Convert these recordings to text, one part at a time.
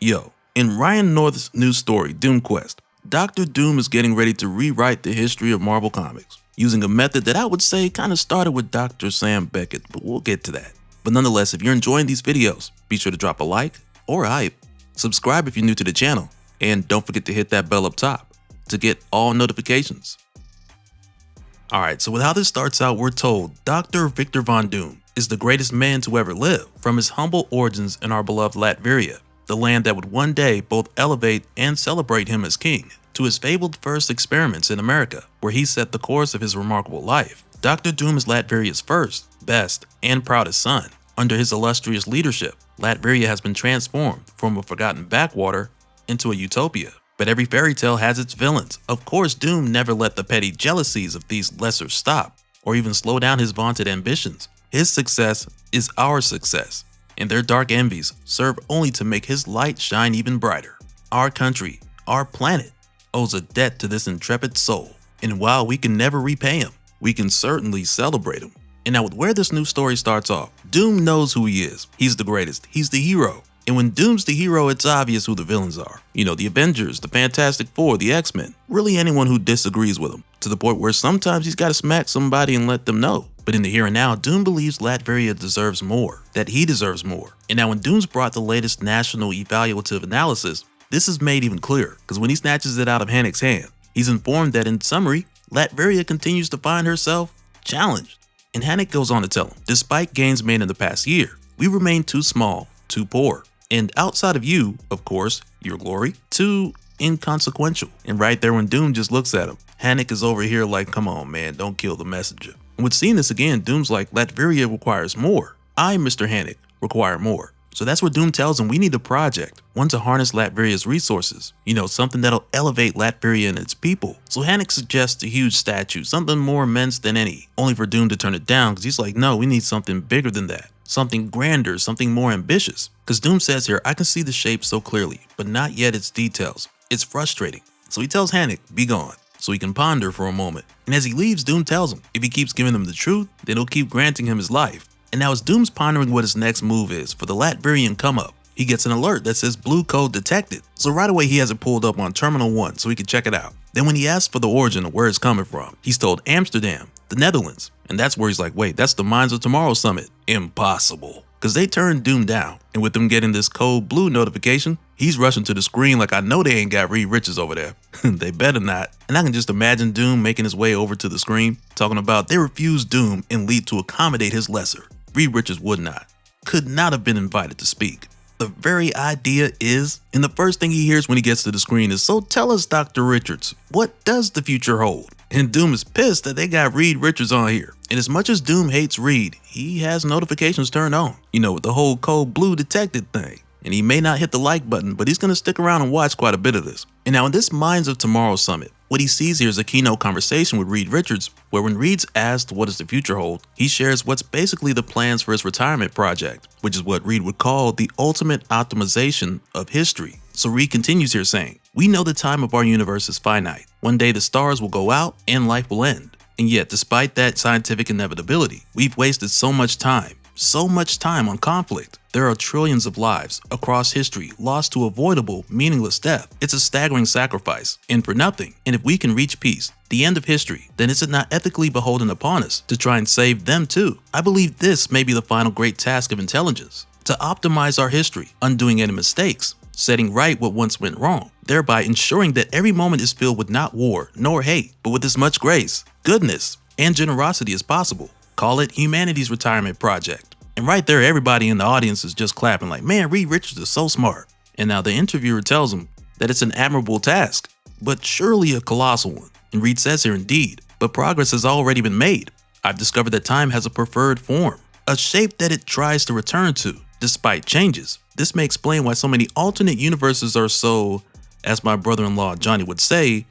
Yo, in Ryan North's new story, Doom Quest, Doctor Doom is getting ready to rewrite the history of Marvel Comics, using a method that I would say kinda started with Dr. Sam Beckett, but we'll get to that. But nonetheless, if you're enjoying these videos, be sure to drop a like or a hype, subscribe if you're new to the channel, and don't forget to hit that bell up top to get all notifications. Alright, so with how this starts out, we're told Dr. Victor Von Doom is the greatest man to ever live, from his humble origins in our beloved Latveria, the land that would one day both elevate and celebrate him as king, to his fabled first experiments in America, where he set the course of his remarkable life. Dr. Doom is Latveria's first, best, and proudest son. Under his illustrious leadership, Latveria has been transformed from a forgotten backwater into a utopia. But every fairy tale has its villains. Of course, Doom never let the petty jealousies of these lessers stop, or even slow down his vaunted ambitions. His success is our success, and their dark envies serve only to make his light shine even brighter. Our country, our planet, owes a debt to this intrepid soul, and while we can never repay him, we can certainly celebrate him. And now with where this new story starts off, Doom knows who he is. He's the greatest. He's the hero. And when Doom's the hero, it's obvious who the villains are. You know, the Avengers, the Fantastic Four, the X-Men, really anyone who disagrees with him, to the point where sometimes he's got to smack somebody and let them know. But in the here and now, Doom believes Latveria deserves more, that he deserves more. And now when Doom's brought the latest national evaluative analysis, this is made even clearer, because when he snatches it out of Hanek's hand, he's informed that in summary, Latveria continues to find herself challenged. And Hanek goes on to tell him, despite gains made in the past year, we remain too small, too poor, and outside of you, of course, your glory, too inconsequential. And right there when Doom just looks at him, Hanek is over here like, come on man, don't kill the messenger. And with seeing this again, Doom's like, Latveria requires more. I, Mr. Hanek, require more. So that's where Doom tells him we need a project, one to harness Latveria's resources, you know, something that'll elevate Latveria and its people. So Hanek suggests a huge statue, something more immense than any, only for Doom to turn it down because he's like, no, we need something bigger than that, something grander, something more ambitious. Because Doom says here, I can see the shape so clearly, but not yet its details. It's frustrating. So he tells Hanek, be gone, so he can ponder for a moment. And as he leaves, Doom tells him, if he keeps giving him the truth, then he'll keep granting him his life. And now as Doom's pondering what his next move is for the Latverian come-up, he gets an alert that says blue code detected. So right away he has it pulled up on Terminal 1 so he can check it out. Then when he asks for the origin of where it's coming from, he's told Amsterdam, the Netherlands. And that's where he's like, wait, that's the Minds of Tomorrow Summit. Impossible. Because they turned Doom down. And with them getting this code blue notification, he's rushing to the screen like I know they ain't got Reed Richards over there. They better not. And I can just imagine Doom making his way over to the screen, talking about they refused Doom and lead to accommodate his lesser. Reed Richards would not, could not have been invited to speak. The very idea is, and the first thing he hears when he gets to the screen is, so tell us, Dr. Richards, what does the future hold? And Doom is pissed that they got Reed Richards on here. And as much as Doom hates Reed, he has notifications turned on, you know, with the whole code blue detected thing. And he may not hit the like button, but he's going to stick around and watch quite a bit of this. And now in this Minds of Tomorrow Summit, what he sees here is a keynote conversation with Reed Richards, where when Reed's asked what does the future hold, he shares what's basically the plans for his retirement project, which is what Reed would call the ultimate optimization of history. So Reed continues here saying, we know the time of our universe is finite. One day the stars will go out and life will end. And yet, despite that scientific inevitability, we've wasted so much time on conflict. There are trillions of lives across history lost to avoidable, meaningless death. It's a staggering sacrifice, and for nothing. And if we can reach peace, the end of history, then is it not ethically beholden upon us to try and save them too? I believe this may be the final great task of intelligence, to optimize our history, undoing any mistakes, setting right what once went wrong, thereby ensuring that every moment is filled with not war nor hate, but with as much grace, goodness, and generosity as possible. Call it humanity's retirement project. And right there, everybody in the audience is just clapping like, man, Reed Richards is so smart. And now the interviewer tells him that it's an admirable task, but surely a colossal one. And Reed says here, indeed, but progress has already been made. I've discovered that time has a preferred form, a shape that it tries to return to, despite changes. This may explain why so many alternate universes are so, as my brother-in-law Johnny would say,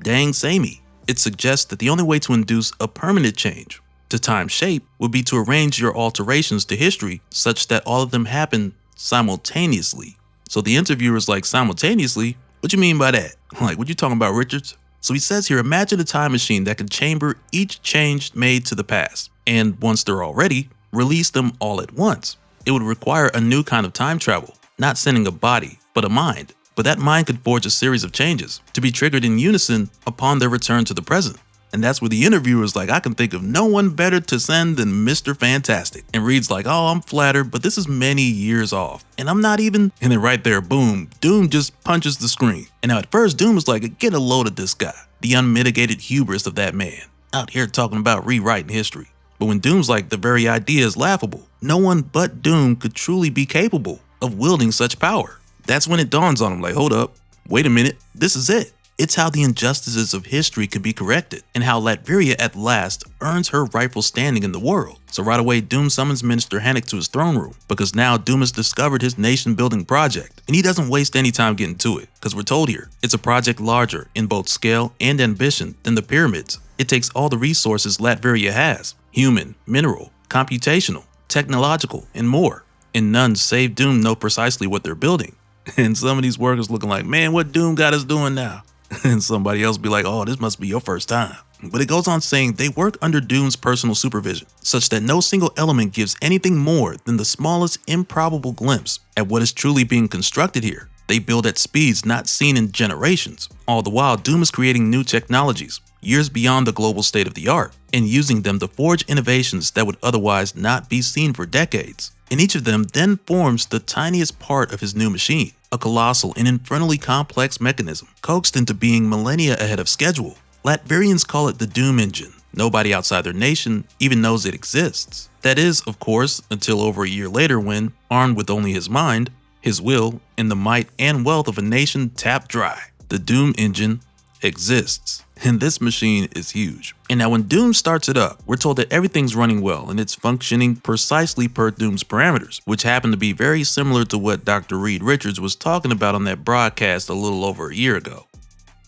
dang samey. It suggests that the only way to induce a permanent change to time shape would be to arrange your alterations to history such that all of them happen simultaneously. So the interviewer is like, simultaneously? What you mean by that? Like, what you talking about, Richards? So he says here, imagine a time machine that can chamber each change made to the past, and once they're all ready, release them all at once. It would require a new kind of time travel, not sending a body, but a mind. But that mind could forge a series of changes to be triggered in unison upon their return to the present. And that's where the interviewer is like, I can think of no one better to send than Mr. Fantastic. And Reed's like, oh, I'm flattered, but this is many years off. And I'm not even. And then right there, boom, Doom just punches the screen. And now at first, Doom was like, get a load of this guy. The unmitigated hubris of that man. Out here talking about rewriting history. But when Doom's like, the very idea is laughable. No one but Doom could truly be capable of wielding such power. That's when it dawns on him like, hold up, wait a minute, this is it. It's how the injustices of history could be corrected, and how Latveria at last earns her rightful standing in the world. So right away, Doom summons Minister Hannick to his throne room, because now Doom has discovered his nation-building project, and he doesn't waste any time getting to it, because we're told here, it's a project larger in both scale and ambition than the pyramids. It takes all the resources Latveria has, human, mineral, computational, technological, and more, and none save Doom know precisely what they're building. And some of these workers looking like, man, what Doom got us doing now? And somebody else be like, oh, this must be your first time. But it goes on saying they work under Doom's personal supervision, such that no single element gives anything more than the smallest improbable glimpse at what is truly being constructed here. They build at speeds not seen in generations. All the while, Doom is creating new technologies, years beyond the global state of the art, and using them to forge innovations that would otherwise not be seen for decades. And each of them then forms the tiniest part of his new machine, a colossal and infernally complex mechanism, coaxed into being millennia ahead of schedule. Latverians call it the Doom Engine. Nobody outside their nation even knows it exists. That is, of course, until over a year later when, armed with only his mind, his will, and the might and wealth of a nation tapped dry, the Doom Engine exists. And this machine is huge. And now when Doom starts it up, we're told that everything's running well and it's functioning precisely per Doom's parameters, which happen to be very similar to what Dr. Reed Richards was talking about on that broadcast a little over a year ago.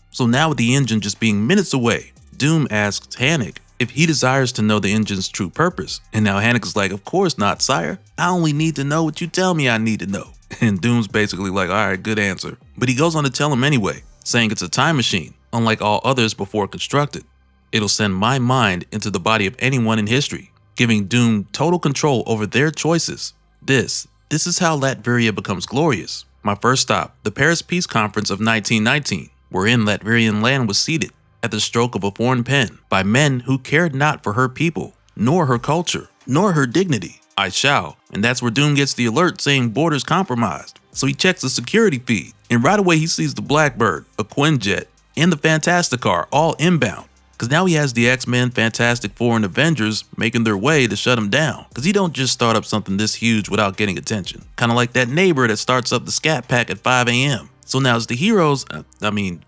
So now with the engine just being minutes away, Doom asks Hannick if he desires to know the engine's true purpose. And now Hannick is like, of course not, sire. I only need to know what you tell me I need to know. And Doom's basically like, all right, good answer. But he goes on to tell him anyway, saying it's a time machine, unlike all others before constructed. It'll send my mind into the body of anyone in history, giving Doom total control over their choices. This is how Latveria becomes glorious. My first stop, the Paris Peace Conference of 1919, wherein Latverian land was ceded, at the stroke of a foreign pen, by men who cared not for her people, nor her culture, nor her dignity. I shall. And that's where Doom gets the alert saying borders compromised. So he checks the security feed, and right away he sees the Blackbird, a Quinjet, and the Fantastic Car all inbound. Cause now he has the X-Men, Fantastic Four, and Avengers making their way to shut him down. Cause he don't just start up something this huge without getting attention. Kinda like that neighbor that starts up the Scat Pack at 5 a.m. So now as the heroes,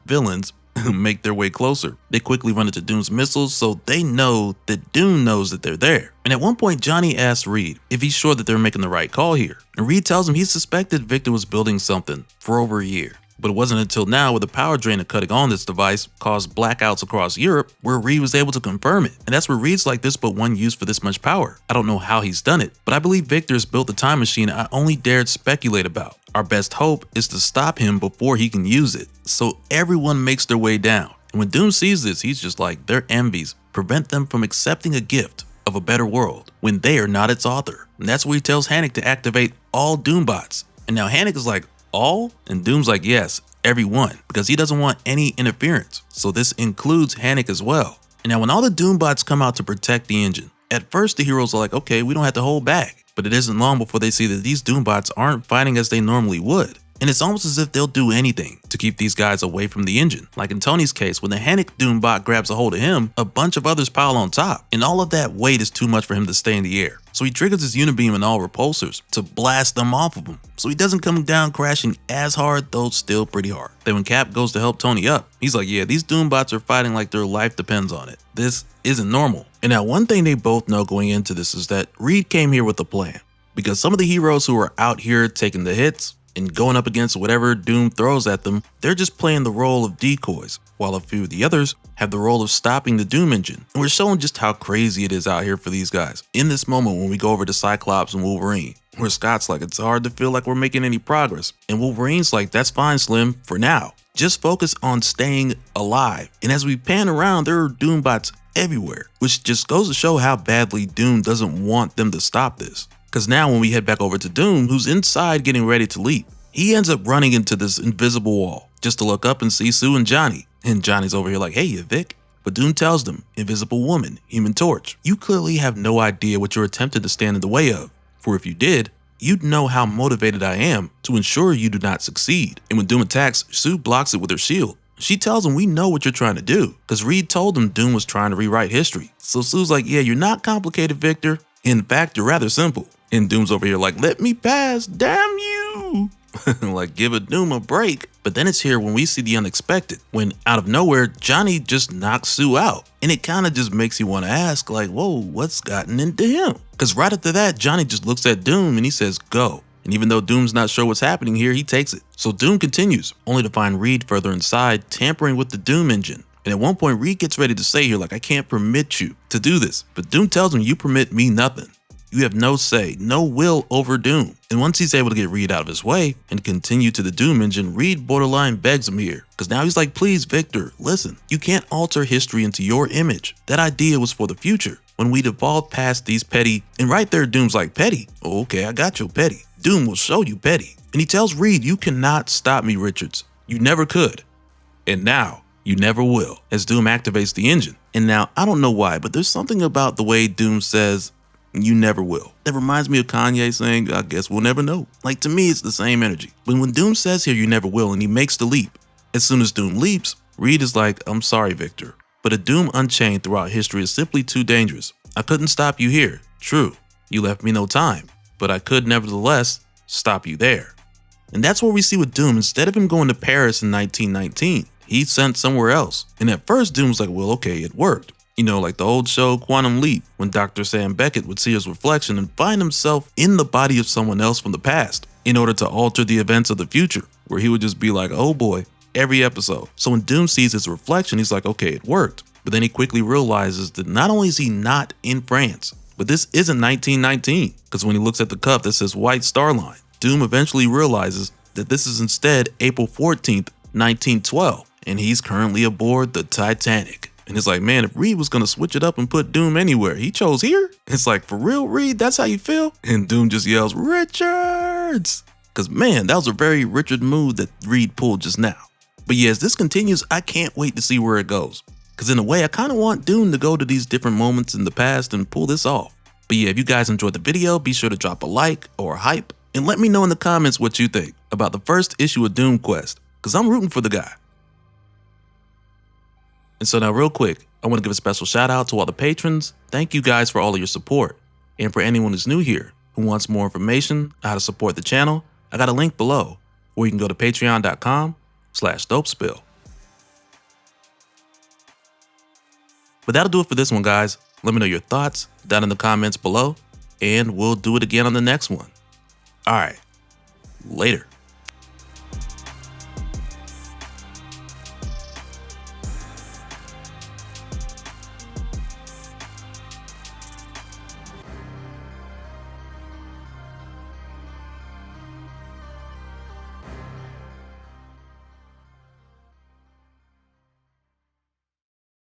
villains, make their way closer, they quickly run into Doom's missiles so they know that Doom knows that they're there. And at one point, Johnny asks Reed if he's sure that they're making the right call here. And Reed tells him he suspected Victor was building something for over a year. But it wasn't until now where the power drain of cutting on this device caused blackouts across Europe where Reed was able to confirm it. And that's where Reed's like, there's but one use for this much power. I don't know how he's done it, but I believe Victor's built the time machine I only dared speculate about. Our best hope is to stop him before he can use it. So everyone makes their way down. And when Doom sees this, he's just like, their envies prevent them from accepting a gift of a better world when they are not its author. And that's where he tells Hannick to activate all Doombots. And now Hannick is like, all? And Doom's like, yes, everyone, because he doesn't want any interference. So this includes Hannick as well. And now when all the Doombots come out to protect the engine, at first the heroes are like, okay, we don't have to hold back. But it isn't long before they see that these Doombots aren't fighting as they normally would. And it's almost as if they'll do anything to keep these guys away from the engine. Like in Tony's case, when the Hannick Doombot grabs a hold of him, a bunch of others pile on top. And all of that weight is too much for him to stay in the air. So he triggers his unibeam and all repulsors to blast them off of him. So he doesn't come down crashing as hard, though still pretty hard. Then when Cap goes to help Tony up, he's like, yeah, these Doombots are fighting like their life depends on it. This isn't normal. And now one thing they both know going into this is that Reed came here with a plan. Because some of the heroes who are out here taking the hits and going up against whatever Doom throws at them, they're just playing the role of decoys, while a few of the others have the role of stopping the Doom engine. And we're showing just how crazy it is out here for these guys. In this moment when we go over to Cyclops and Wolverine, where Scott's like, it's hard to feel like we're making any progress. And Wolverine's like, that's fine, Slim, for now. Just focus on staying alive. And as we pan around, there are Doombots everywhere, which just goes to show how badly Doom doesn't want them to stop this. Because now when we head back over to Doom, who's inside getting ready to leap, He ends up running into this invisible wall just to look up and see Sue and Johnny. And Johnny's over here like, hey, you Vic. But Doom tells them, Invisible Woman, Human Torch, you clearly have no idea what you're attempting to stand in the way of. For if you did, you'd know how motivated I am to ensure you do not succeed. And when Doom attacks, Sue blocks it with her shield. She tells him, we know what you're trying to do, because Reed told him Doom was trying to rewrite history. So Sue's like, yeah, you're not complicated, Victor. In fact, you're rather simple. And Doom's over here like, let me pass, damn you. Like, give a Doom a break. But then it's here when we see the unexpected, when out of nowhere, Johnny just knocks Sue out. And it kind of just makes you want to ask, like, whoa, what's gotten into him? Because right after that, Johnny just looks at Doom and he says, go. And even though Doom's not sure what's happening here, he takes it. So Doom continues, only to find Reed further inside, tampering with the Doom engine. And at one point, Reed gets ready to say here, like, I can't permit you to do this. But Doom tells him, you permit me nothing. You have no say, no will over Doom. And once he's able to get Reed out of his way and continue to the Doom engine, Reed borderline begs him here. Because now he's like, please, Victor, listen, you can't alter history into your image. That idea was for the future, when we'd evolved past these petty. And right there, Doom's like, petty? Oh, okay, I got you, petty. Doom will show you petty. And he tells Reed, you cannot stop me, Richards. You never could. And now, you never will, as Doom activates the engine. And now, I don't know why, but there's something about the way Doom says, you never will. That reminds me of Kanye saying, I guess we'll never know. Like, to me, it's the same energy. But when Doom says here, you never will, and he makes the leap, as soon as Doom leaps, Reed is like, I'm sorry, Victor, but a Doom unchained throughout history is simply too dangerous. I couldn't stop you here. True, you left me no time, but I could nevertheless stop you there. And that's what we see with Doom. Instead of him going to Paris in 1919, he's sent somewhere else. And at first, Doom's like, well, okay, it worked. You know, like the old show Quantum Leap, when Dr. Sam Beckett would see his reflection and find himself in the body of someone else from the past in order to alter the events of the future, where he would just be like, oh boy, every episode. So when Doom sees his reflection, he's like, okay, it worked. But then he quickly realizes that not only is he not in France, but this isn't 1919, because when he looks at the cup that says White Star Line, Doom eventually realizes that this is instead April 14th, 1912, and he's currently aboard the Titanic. And it's like, man, if Reed was going to switch it up and put Doom anywhere, he chose here? It's like, for real, Reed, that's how you feel? And Doom just yells, Richards! Because, man, that was a very Richard move that Reed pulled just now. But yeah, as this continues, I can't wait to see where it goes. Because in a way, I kind of want Doom to go to these different moments in the past and pull this off. But yeah, if you guys enjoyed the video, be sure to drop a like or a hype. And let me know in the comments what you think about the first issue of Doom Quest. Because I'm rooting for the guy. And so now real quick, I want to give a special shout out to all the patrons. Thank you guys for all of your support. And for anyone who's new here, who wants more information on how to support the channel, I got a link below where you can go to patreon.com/DopeSpill. But that'll do it for this one, guys. Let me know your thoughts down in the comments below, and we'll do it again on the next one. All right, later.